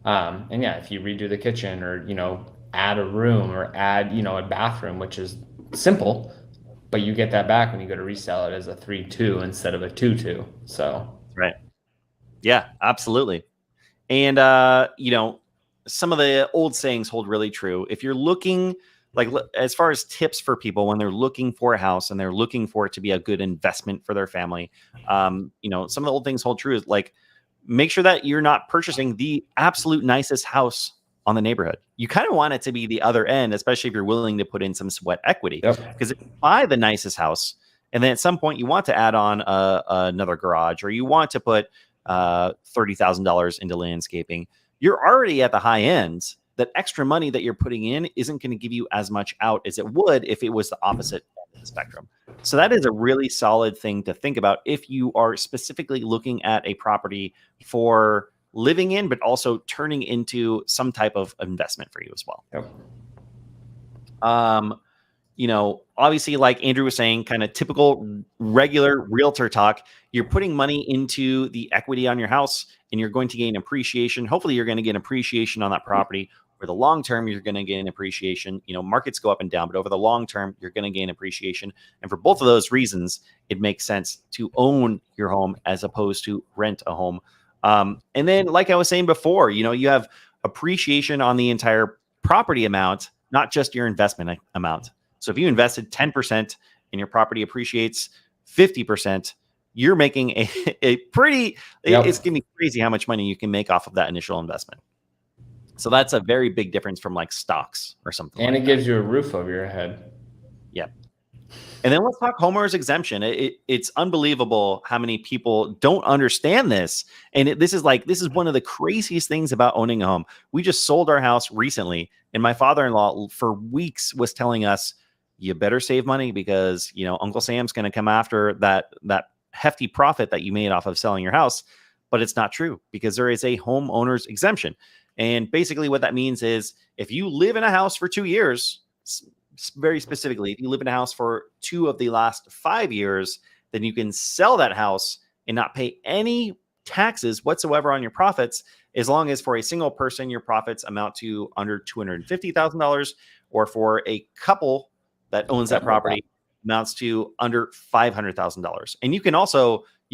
Speaker 2: And yeah, if you redo the kitchen or, add a room or add, a bathroom, which is simple, but you get that back when you go to resell it as a 3-2 instead of a 2-2. So,
Speaker 1: right. Yeah, absolutely. And, some of the old sayings hold really true. If you're looking, like, as far as tips for people when they're looking for a house and they're looking for it to be a good investment for their family, some of the old things hold true is like, make sure that you're not purchasing the absolute nicest house on the neighborhood. You kind of want it to be the other end, especially if you're willing to put in some sweat equity. Because if you buy the nicest house and then at some point you want to add on another garage, or you want to put $30,000 into landscaping, you're already at the high end. That extra money that you're putting in isn't going to give you as much out as it would if it was the opposite end of the spectrum. So that is a really solid thing to think about if you are specifically looking at a property for living in, but also turning into some type of investment for you as well. Obviously, like Andrew was saying, kind of typical regular realtor talk, you're putting money into the equity on your house and you're going to gain appreciation. Hopefully you're going to get appreciation on that property. For the long term, you're going to gain appreciation. Markets go up and down, but over the long term, you're going to gain appreciation. And for both of those reasons, it makes sense to own your home as opposed to rent a home. And then, like I was saying before, you have appreciation on the entire property amount, not just your investment amount. So if you invested 10% and your property appreciates 50%, you're making a pretty, it's going to be crazy how much money you can make off of that initial investment. So that's a very big difference from like stocks or something.
Speaker 2: And it gives you a roof over your head.
Speaker 1: Yeah. And then let's talk homeowners exemption. It's unbelievable how many people don't understand this. And this is one of the craziest things about owning a home. We just sold our house recently, and my father-in-law for weeks was telling us, you better save money because, Uncle Sam's going to come after that hefty profit that you made off of selling your house. But it's not true because there is a homeowner's exemption. And basically what that means is if you live in a house for 2 years, very specifically, if you live in a house for 2 of the last 5 years, then you can sell that house and not pay any taxes whatsoever on your profits, as long as for a single person, your profits amount to under $250,000, or for a couple that owns that property amounts to under $500,000. And you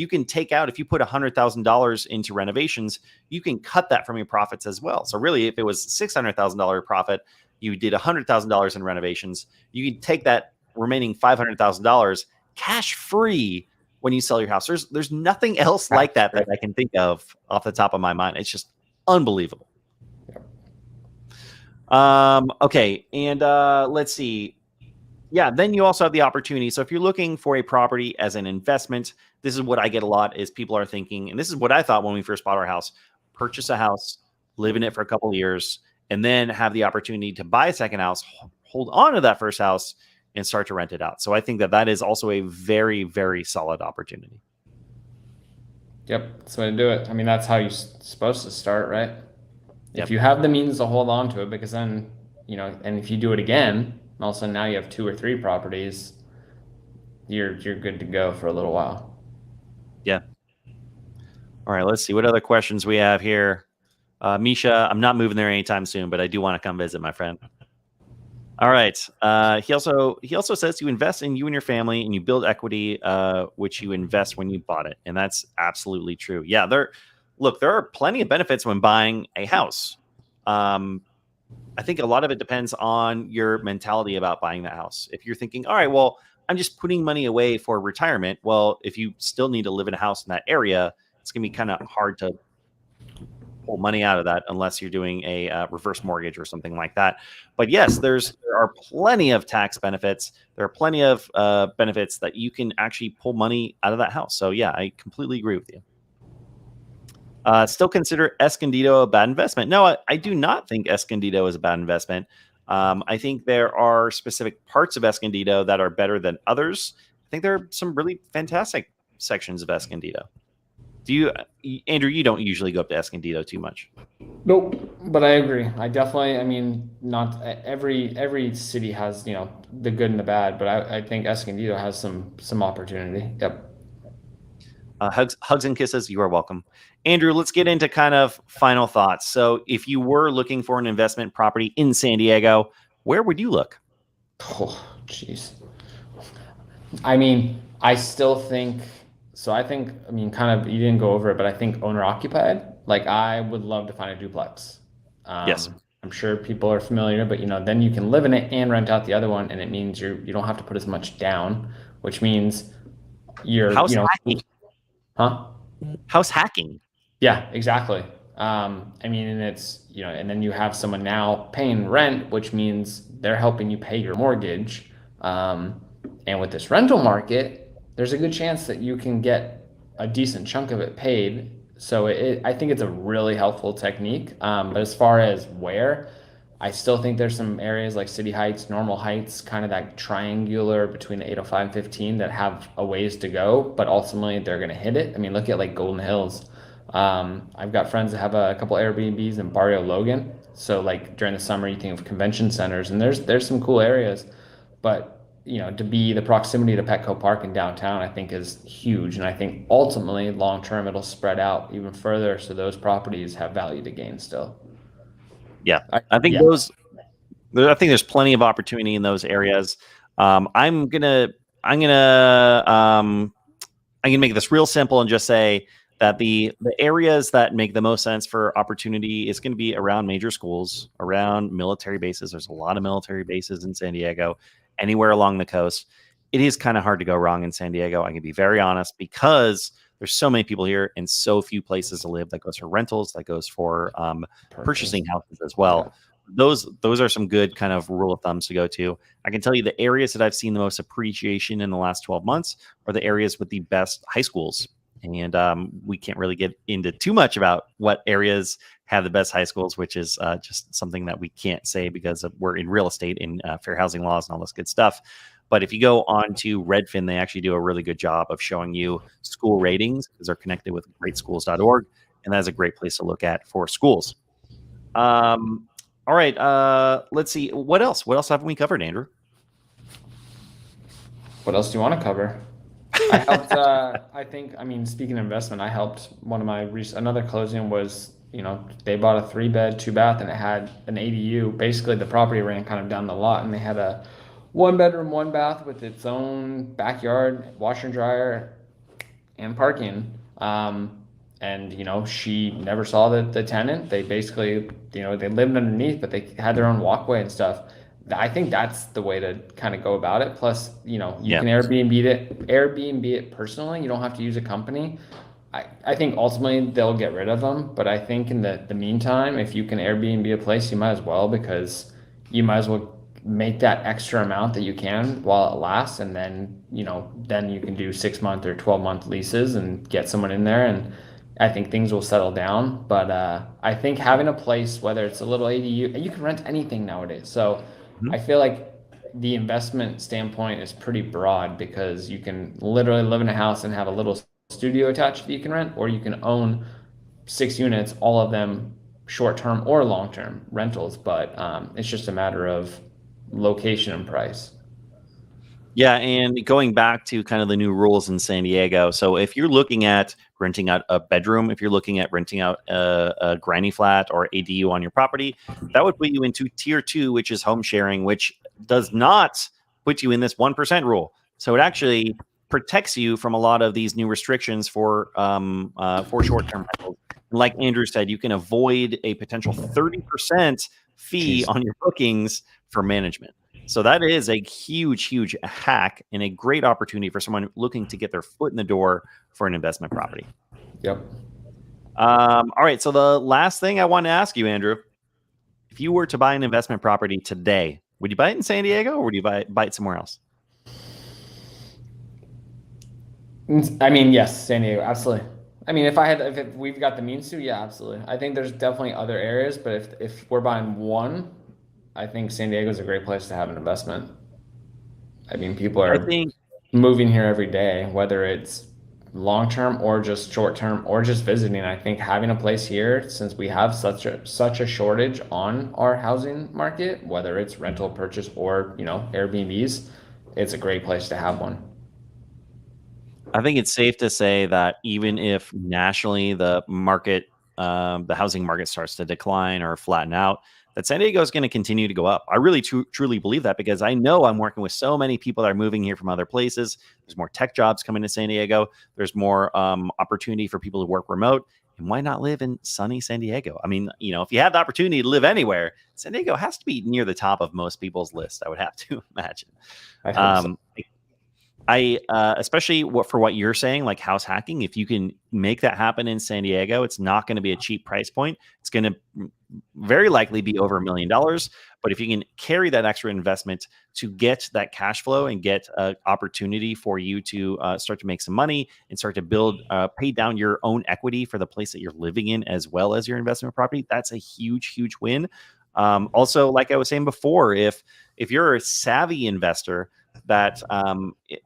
Speaker 1: can take out, if you put $100,000 into renovations, you can cut that from your profits as well. So really, if it was $600,000 profit, you did $100,000 in renovations, you can take that remaining $500,000 cash free when you sell your house. There's nothing else like that I can think of off the top of my mind. It's just unbelievable. Okay. And let's see. Yeah, then you also have the opportunity. So if you're looking for a property as an investment, this is what I get a lot is people are thinking, and this is what I thought when we first bought our house, purchase a house, live in it for a couple of years, and then have the opportunity to buy a second house, hold on to that first house, and start to rent it out. So I think that is also a very, very solid opportunity.
Speaker 2: Yep, that's the way to do it. I mean, that's how you're supposed to start, right?
Speaker 1: Yep.
Speaker 2: If you have the means to hold on to it, because then, and if you do it again, all of a sudden now you have 2 or 3 properties, you're good to go for a little while.
Speaker 1: Yeah. All right, let's see what other questions we have here. Misha, I'm not moving there anytime soon, but I do want to come visit, my friend. All right. He also says you invest in you and your family, and you build equity, which you invest when you bought it, and that's absolutely true. Yeah, there are plenty of benefits when buying a house. I think a lot of it depends on your mentality about buying the house. If you're thinking, all right, well, I'm just putting money away for retirement. Well, if you still need to live in a house in that area, it's going to be kind of hard to pull money out of that unless you're doing a reverse mortgage or something like that. But yes, there are plenty of tax benefits. There are plenty of benefits that you can actually pull money out of that house. So yeah, I completely agree with you. Still consider Escondido a bad investment? No, I do not think Escondido is a bad investment. I think there are specific parts of Escondido that are better than others. I think there are some really fantastic sections of Escondido. Do you, Andrew? You don't usually go up to Escondido too much.
Speaker 2: Nope, but I agree. I mean, not every city has, the good and the bad, but I think Escondido has some opportunity. Yep.
Speaker 1: Hugs and kisses. You are welcome. Andrew, let's get into kind of final thoughts. So if you were looking for an investment property in San Diego, where would you look?
Speaker 2: Oh, jeez. I mean, I still think so. I mean, kind of, you didn't go over it, but I think owner occupied. Like, I would love to find a duplex.
Speaker 1: Yes.
Speaker 2: I'm sure people are familiar, but then you can live in it and rent out the other one, and it means you don't have to put as much down, which means
Speaker 1: House hacking.
Speaker 2: huh?
Speaker 1: House hacking.
Speaker 2: Yeah, exactly. I mean, and it's, and then you have someone now paying rent, which means they're helping you pay your mortgage. And with this rental market, there's a good chance that you can get a decent chunk of it paid. So I think it's a really helpful technique. But as far as where, I still think there's some areas like City Heights, Normal Heights, kind of that triangular between the 805 and 15 that have a ways to go, but ultimately they're going to hit it. I mean, look at like Golden Hills. I've got friends that have a couple Airbnbs in Barrio Logan. So like during the summer, you think of convention centers, and there's some cool areas, but to be the proximity to Petco Park in downtown, I think is huge. And I think ultimately long term, it'll spread out even further. So those properties have value to gain still.
Speaker 1: Yeah. I think I think there's plenty of opportunity in those areas. I'm gonna make this real simple and just say that the areas that make the most sense for opportunity is going to be around major schools, around military bases. There's a lot of military bases in San Diego, anywhere along the coast. It is kind of hard to go wrong in San Diego. I can be very honest, because there's so many people here and so few places to live. That goes for rentals, that goes for purchasing houses as well. Yeah. Those are some good kind of rule of thumbs to go to. I can tell you the areas that I've seen the most appreciation in the last 12 months are the areas with the best high schools. And we can't really get into too much about what areas have the best high schools, which is just something that we can't say because we're in real estate and fair housing laws and all this good stuff. But if you go on to Redfin, they actually do a really good job of showing you school ratings because they're connected with greatschools.org. And that's a great place to look at for schools. All right. Let's see. What else? What else haven't we covered, Andrew?
Speaker 2: What else do you want to cover? I helped, I mean, speaking of investment, I helped one of my another closing was, they bought a 3-bed, 2-bath, and it had an ADU. Basically, the property ran kind of down the lot, and they had a 1-bedroom, 1-bath with its own backyard, washer and dryer, and parking. And she never saw the tenant. They basically, they lived underneath, but they had their own walkway and stuff. I think that's the way to kind of go about it. Plus, you can Airbnb it personally. You don't have to use a company. I think ultimately they'll get rid of them. But I think in the meantime, if you can Airbnb a place, you might as well, because you might as well make that extra amount that you can while it lasts. And then, then you can do 6-month or 12-month leases and get someone in there. And I think things will settle down. But I think having a place, whether it's a little ADU, you can rent anything nowadays. So I feel like the investment standpoint is pretty broad, because you can literally live in a house and have a little studio attached that you can rent, or you can own 6 units, all of them short-term or long-term rentals. But it's just a matter of location and price.
Speaker 1: Yeah, and going back to kind of the new rules in San Diego. So if you're looking at renting out a bedroom, if you're looking at renting out a granny flat or ADU on your property, that would put you into tier 2, which is home sharing, which does not put you in this 1% rule. So it actually protects you from a lot of these new restrictions for short-term rentals. And like Andrew said, you can avoid a potential 30% fee
Speaker 2: Jeez.
Speaker 1: on your bookings for management. So that is a huge hack and a great opportunity for someone looking to get their foot in the door for an investment property.
Speaker 2: Yep.
Speaker 1: All right. So the last thing I want to ask you, Andrew, if you were to buy an investment property today, would you buy it in San Diego or would you buy it somewhere else?
Speaker 2: I mean, yes, San Diego, absolutely. I mean, if we've got the means to, yeah, absolutely. I think there's definitely other areas, but if we're buying one, I think San Diego is a great place to have an investment. I mean, people
Speaker 1: I
Speaker 2: are
Speaker 1: think
Speaker 2: moving here every day, whether it's long term or just short term or just visiting. I think having a place here, since we have such a shortage on our housing market, whether it's rental, purchase, or Airbnbs, it's a great place to have one.
Speaker 1: I think it's safe to say that even if nationally the market, the housing market starts to decline or flatten out, that San Diego is going to continue to go up. I really truly believe that because I know I'm working with so many people that are moving here from other places. There's more tech jobs coming to San Diego. There's more opportunity for people to work remote. And why not live in sunny San Diego? I mean, if you have the opportunity to live anywhere, San Diego has to be near the top of most people's list, I would have to imagine.
Speaker 2: I hope so.
Speaker 1: I especially for what you're saying, like house hacking, if you can make that happen in San Diego, it's not going to be a cheap price point. It's going to very likely be over $1 million. But if you can carry that extra investment to get that cash flow and get an opportunity for you to start to make some money and start to build, pay down your own equity for the place that you're living in, as well as your investment property, that's a huge win. Also, like I was saying before, if you're a savvy investor that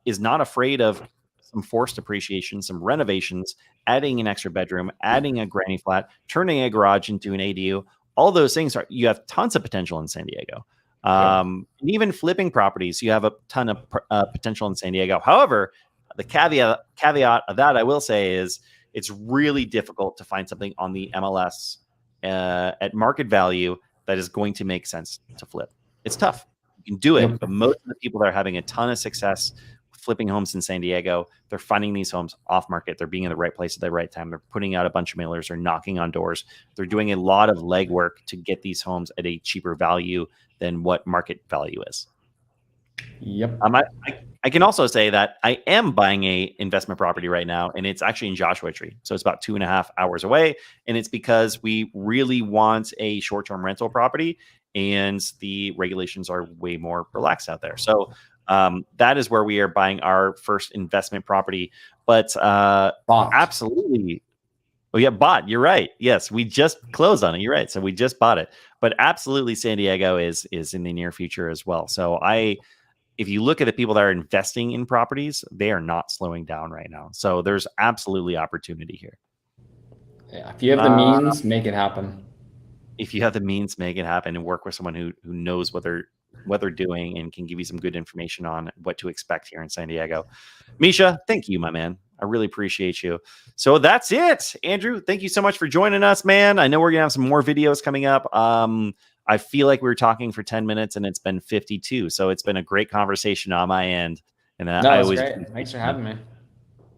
Speaker 1: is not afraid of some forced appreciation, some renovations, adding an extra bedroom, adding a granny flat, turning a garage into an ADU, all those things you have tons of potential in San Diego. And even flipping properties, you have a ton of potential in San Diego. However, the caveat of that I will say is it's really difficult to find something on the MLS at market value that is going to make sense to flip. It's tough. You can do it, but most of the people that are having a ton of success flipping homes in San Diego, they're finding these homes off market. They're being in the right place at the right time. They're putting out a bunch of mailers. They're knocking on doors. They're doing a lot of legwork to get these homes at a cheaper value than what market value is.
Speaker 2: Yep.
Speaker 1: I can also say that I am buying a investment property right now, and it's actually in Joshua Tree. So it's about 2.5 hours away. And it's because we really want a short-term rental property, and the regulations are way more relaxed out there. So that is where we are buying our first investment property. But absolutely. Oh, yeah, bought. You're right. Yes, we just closed on it. You're right. So we just bought it. But absolutely, San Diego is in the near future as well. So if you look at the people that are investing in properties, they are not slowing down right now. So there's absolutely opportunity here.
Speaker 2: Yeah, if you have the means, make it happen.
Speaker 1: If you have the means, make it happen and work with someone who knows what they're doing and can give you some good information on what to expect here in San Diego. Misha, thank you, my man. I really appreciate you. So that's it. Andrew, thank you so much for joining us, man. I know we're going to have some more videos coming up. I feel like we were talking for 10 minutes and it's been 52. So it's been a great conversation on my end. And
Speaker 2: that was great. Thanks for having me.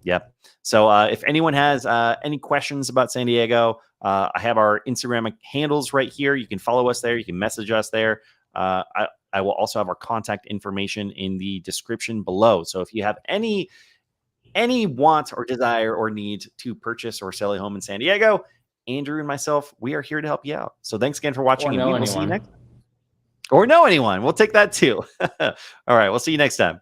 Speaker 1: Yep. So if anyone has any questions about San Diego, I have our Instagram handles right here. You can follow us there. You can message us there. I will also have our contact information in the description below. So if you have any want or desire or need to purchase or sell a home in San Diego, Andrew and myself, we are here to help you out. So thanks again for watching. And we will see you next time. Or know anyone. We'll take that too. All right. We'll see you next time.